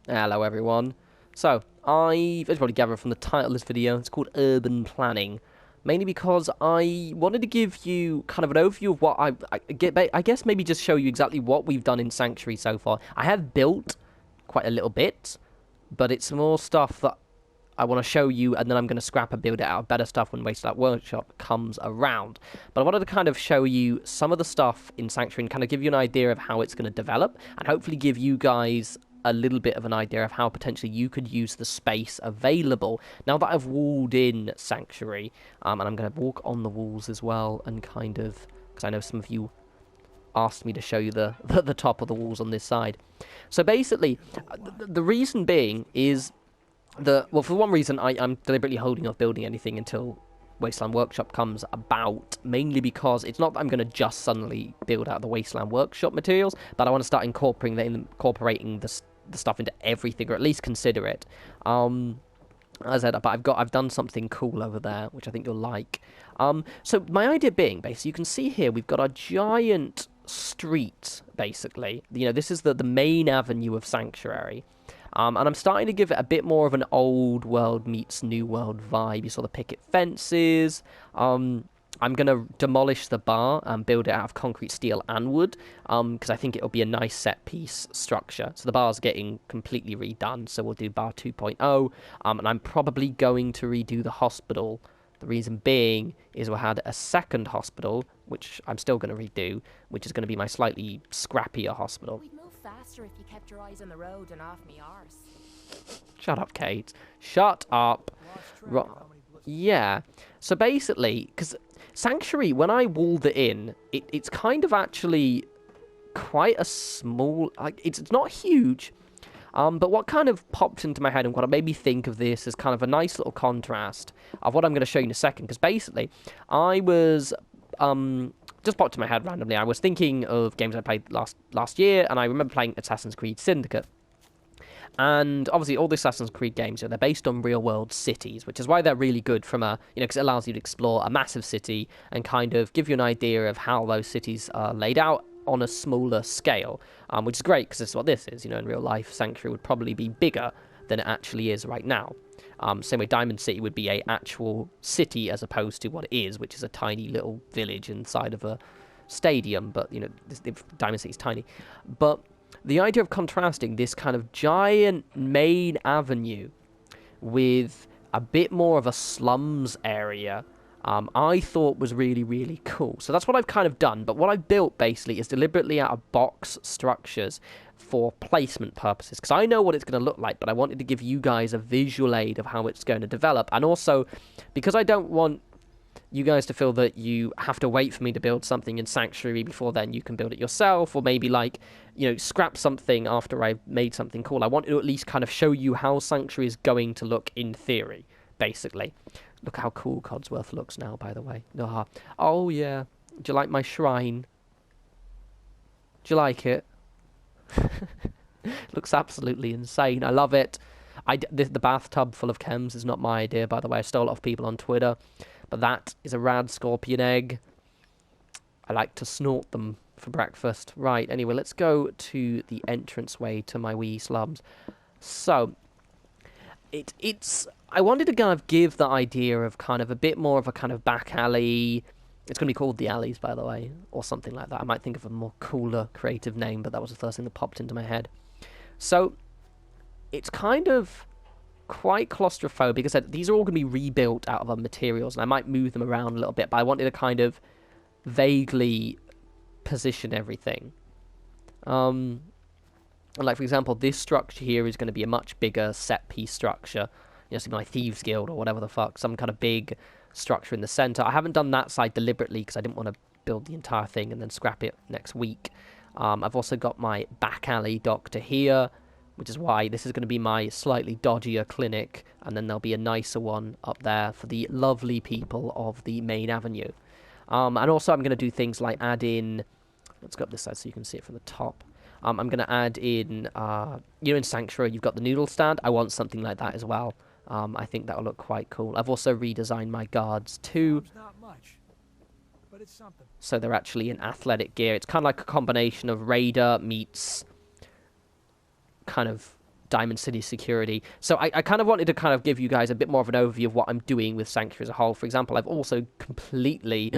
Hello everyone. So, as you probably gathered from the title of this video, it's called Urban Planning. Mainly because I wanted to give you kind of an overview of what I guess maybe just show you exactly what we've done in Sanctuary so far. I have built quite a little bit, but it's more stuff that I want to show you, and then I'm going to scrap and build it out of better stuff when Wasteland Workshop comes around. But I wanted to kind of show you some of the stuff in Sanctuary and kind of give you an idea of how it's going to develop, and hopefully give you guys a little bit of an idea of how potentially you could use the space available now that I've walled in Sanctuary. And I'm going to walk on the walls as well, and kind of, because I know some of you asked me to show you the top of the walls on this side. So basically, the reason being is well, for one reason, I'm deliberately holding off building anything until Wasteland Workshop comes about, mainly because it's not that I'm going to just suddenly build out the Wasteland Workshop materials, but I want to start incorporating the stuff into everything, or at least consider it. As I said, but I've done something cool over there, which I think you'll like. So my idea being, basically, you can see here we've got a giant street, basically. You know, this is the main avenue of Sanctuary. And I'm starting to give it a bit more of an old world meets new world vibe. You saw the picket fences. I'm going to demolish the bar and build it out of concrete, steel, and wood, because I think it'll be a nice set-piece structure. So the bar's getting completely redone, so we'll do bar 2.0, and I'm probably going to redo the hospital. The reason being is we had a second hospital, which I'm still going to redo, which is going to be my slightly scrappier hospital. We'd move faster if you kept your eyes on the road and off me arse. Shut up, Kate. Shut up. Yeah. So basically, because Sanctuary, when I walled it in, it's kind of actually quite a small... Like, it's not huge, but what kind of popped into my head and what made me think of this is kind of a nice little contrast of what I'm going to show you in a second. Because basically, I was... just popped in my head randomly. I was thinking of games I played last year, and I remember playing Assassin's Creed Syndicate. And obviously, all the Assassin's Creed games, they're based on real-world cities, which is why they're really good from because it allows you to explore a massive city and kind of give you an idea of how those cities are laid out on a smaller scale, which is great because this is what this is. In real life, Sanctuary would probably be bigger than it actually is right now. Same way Diamond City would be a actual city as opposed to what it is, which is a tiny little village inside of a stadium. But, Diamond City's tiny. But the idea of contrasting this kind of giant main avenue with a bit more of a slums area, I thought was really, really cool. So that's what I've kind of done. But what I've built, basically, is deliberately out of box structures for placement purposes. Because I know what it's going to look like, but I wanted to give you guys a visual aid of how it's going to develop. And also, because I don't want you guys to feel that you have to wait for me to build something in Sanctuary before then you can build it yourself, or maybe scrap something after I've made something cool. I want to at least kind of show you how Sanctuary is going to look in theory, basically. Look how cool Codsworth looks now, by the way. Oh, yeah. Do you like my shrine? Do you like it? Looks absolutely insane. I love it. The bathtub full of chems is not my idea, by the way. I stole it off people on Twitter. But that is a rad scorpion egg. I like to snort them for breakfast. Right, anyway, let's go to the entranceway to my wee slums. So, I wanted to kind of give the idea of kind of a bit more of a kind of back alley. It's going to be called The Alleys, by the way, or something like that. I might think of a more cooler, creative name, but that was the first thing that popped into my head. So, it's kind of quite claustrophobic. As I said, these are all going to be rebuilt out of other materials, and I might move them around a little bit, but I wanted to kind of vaguely position everything. Like, for example, this structure here is going to be a much bigger set-piece structure. Something like Thieves Guild or whatever the fuck, some kind of big structure in the center. I haven't done that side deliberately because I didn't want to build the entire thing and then scrap it next week. I've also got my back alley doctor here, which is why this is going to be my slightly dodgier clinic, and then there'll be a nicer one up there for the lovely people of the main avenue. And also I'm going to do things like add in... Let's go up this side so you can see it from the top. I'm going to add in... in Sanctuary you've got the noodle stand. I want something like that as well. I think that'll look quite cool. I've also redesigned my guards too. Not much, but it's something. So they're actually in athletic gear. It's kind of like a combination of Raider meets kind of Diamond City security. So I kind of wanted to kind of give you guys a bit more of an overview of what I'm doing with Sanctuary as a whole. For example, I've also completely,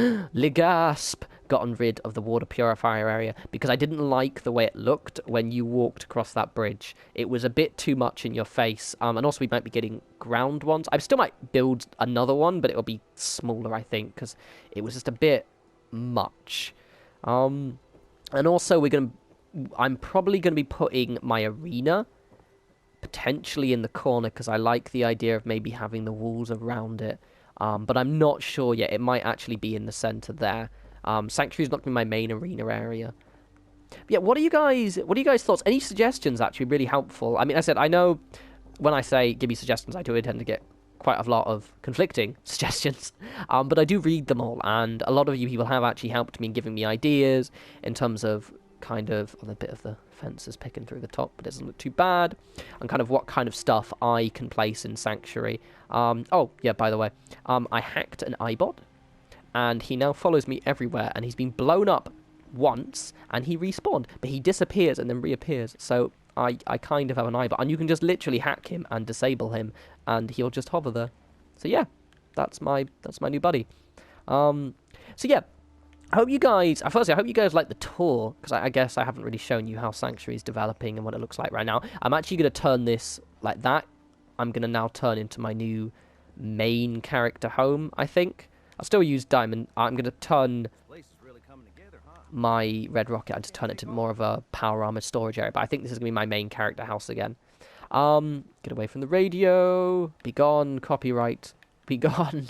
gasp, gotten rid of the water purifier area because I didn't like the way it looked when you walked across that bridge. It was a bit too much in your face, and also we might be getting ground ones. I still might build another one, but it'll be smaller, I think, because it was just a bit much. And also I'm probably going to be putting my arena potentially in the corner because I like the idea of maybe having the walls around it. But I'm not sure yet. It might actually be in the center there. Sanctuary's not going to be my main arena area. But yeah, what are you guys' thoughts? Any suggestions actually really helpful? I mean, I said I know when I say give me suggestions, I do tend to get quite a lot of conflicting suggestions, but I do read them all, and a lot of you people have actually helped me in giving me ideas in terms of kind of a bit of the fences picking through the top, but it doesn't look too bad, and kind of what kind of stuff I can place in Sanctuary. Oh yeah, by the way, I hacked an iBot, and he now follows me everywhere, and he's been blown up once, and he respawned, but he disappears and then reappears, so I kind of have an iBot, and you can just literally hack him and disable him, and he'll just hover there. So yeah, that's my new buddy. So yeah, I hope you guys, firstly, I hope you guys like the tour, because I guess I haven't really shown you how Sanctuary is developing and what it looks like right now. I'm actually going to turn this like that. I'm going to now turn into my new main character home, I think. I'll still use Diamond. I'm going to turn my Red Rocket, I just turn it to more of a power armored storage area, but I think this is going to be my main character house again. Get away from the radio. Be gone, copyright. Be gone.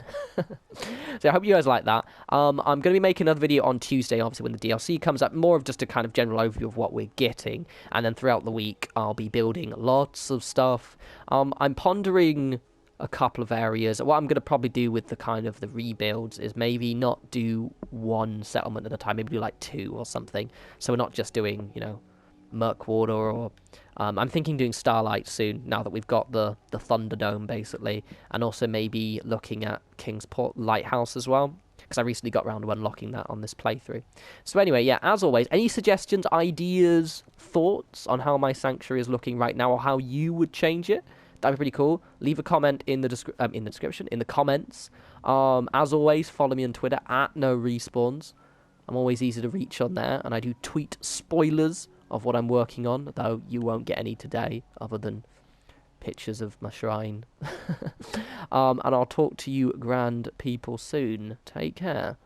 So I hope you guys like that. I'm going to be making another video on Tuesday, obviously, when the DLC comes up. More of just a kind of general overview of what we're getting. And then throughout the week, I'll be building lots of stuff. I'm pondering a couple of areas. What I'm going to probably do with the kind of the rebuilds is maybe not do one settlement at a time. Maybe do like 2 or something. So we're not just doing, you know, Murkwater or... I'm thinking doing Starlight soon, now that we've got the Thunderdome, basically. And also maybe looking at Kingsport Lighthouse as well, because I recently got around to unlocking that on this playthrough. So anyway, yeah, as always, any suggestions, ideas, thoughts on how my Sanctuary is looking right now, or how you would change it? That'd be pretty cool. Leave a comment in the description, in the comments. As always, follow me on Twitter, @norespawns. I'm always easy to reach on there, and I do tweet spoilers of what I'm working on, though you won't get any today, other than pictures of my shrine. And I'll talk to you grand people soon. Take care.